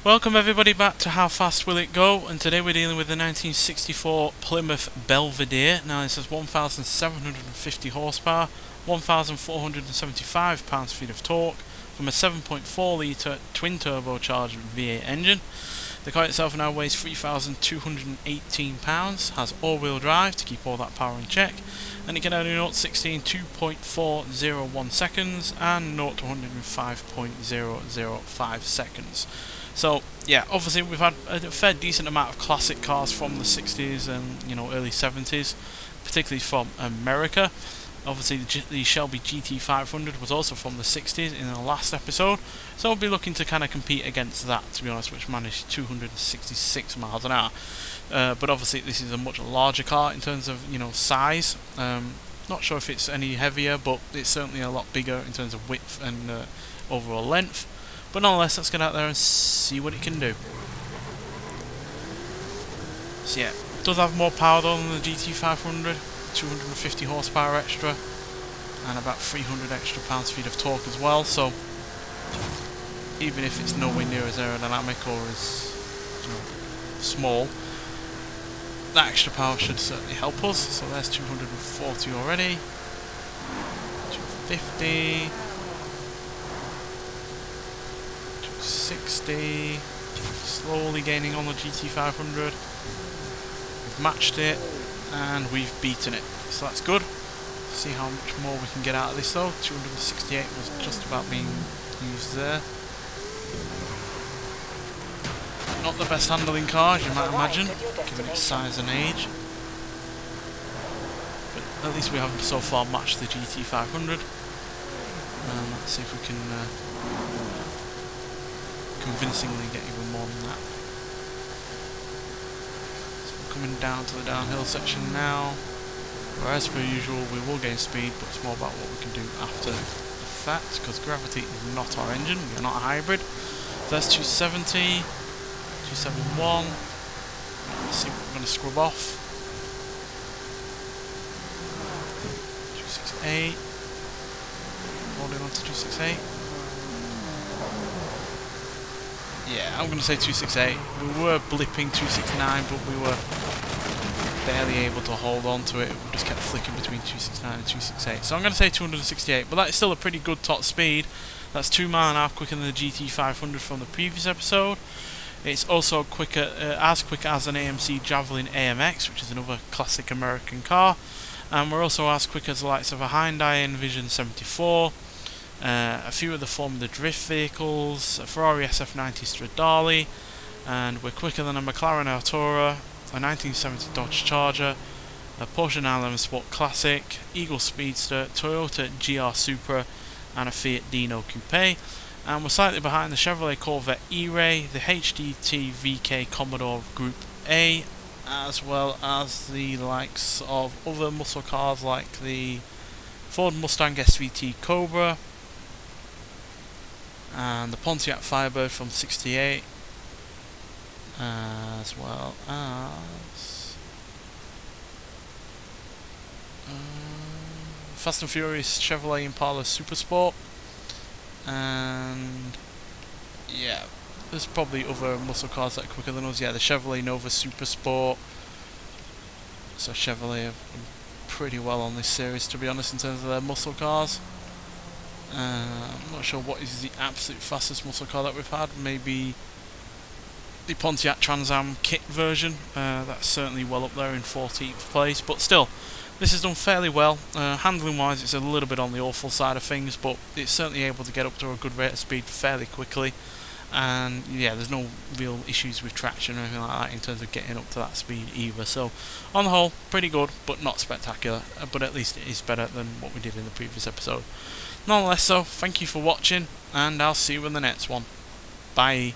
Welcome everybody back to How Fast Will It Go, and today we're dealing with the 1964 Plymouth Belvedere. Now this has 1,750 horsepower, 1,475 pounds-feet of torque from a 7.4 litre twin turbocharged V8 engine. The car itself now weighs 3,218 pounds, has all-wheel drive to keep all that power in check, and it can only 0 to 60 in 2.401 seconds and 0 to 100 in 5.005 seconds. So yeah, obviously we've had a fair decent amount of classic cars from the 60s and early 70s, particularly from America. Obviously the Shelby GT500 was also from the 60s in the last episode, so we'll be looking to kind of compete against that, to be honest, which managed 266 miles an hour. But obviously this is a much larger car in terms of size. Not sure if it's any heavier, but it's certainly a lot bigger in terms of width and overall length. But nonetheless, let's get out there and see what it can do. So yeah, it does have more power though than the GT500, 250 horsepower extra, and about 300 extra pounds-feet of torque as well. So even if it's nowhere near as aerodynamic or as small, that extra power should certainly help us. So there's 240 already, 250. 60, slowly gaining on the GT500. We've matched it and we've beaten it, so that's good. See how much more we can get out of this though. 268 was just about being used there. Not the best handling car, as you might imagine, given its size and age, but at least we haven't so far matched the GT500. Let's see if we can convincingly get even more than that. So we're coming down to the downhill section now, where as per usual we will gain speed, but it's more about what we can do after the fact, because gravity is not our engine, we are not a hybrid. So that's 270, 271, let's see what we're going to scrub off. 268, holding on to 268. Yeah, I'm going to say 268. We were blipping 269, but we were barely able to hold on to it. We just kept flicking between 269 and 268. So I'm going to say 268, but that is still a pretty good top speed. That's 2 miles an hour quicker than the GT500 from the previous episode. It's also quicker, as quick as an AMC Javelin AMX, which is another classic American car. And we're also as quick as the likes of a Hyundai Envision 74. A few of the Formula Drift vehicles, a Ferrari SF90 Stradale, and we're quicker than a McLaren Artura, a 1970 Dodge Charger, a Porsche 911 Sport Classic, Eagle Speedster, Toyota GR Supra, and a Fiat Dino Coupe. And we're slightly behind the Chevrolet Corvette E-Ray, the HDT VK Commodore Group A, as well as the likes of other muscle cars like the Ford Mustang SVT Cobra, and the Pontiac Firebird from 68, as well as Fast and Furious Chevrolet Impala Super Sport, and yeah, there's probably other muscle cars that are quicker than us. Yeah, the Chevrolet Nova Super Sport. So Chevrolet have done pretty well on this series, to be honest, in terms of their muscle cars. I'm not sure what is the absolute fastest muscle car that we've had. Maybe the Pontiac Trans Am kit version. That's certainly well up there in 14th place, but still, this is done fairly well. Handling wise, it's a little bit on the awful side of things, but it's certainly able to get up to a good rate of speed fairly quickly. And yeah, there's no real issues with traction or anything like that in terms of getting up to that speed either. So on the whole, pretty good, but not spectacular. But at least it is better than what we did in the previous episode. Nonetheless, so thank you for watching, and I'll see you in the next one. Bye.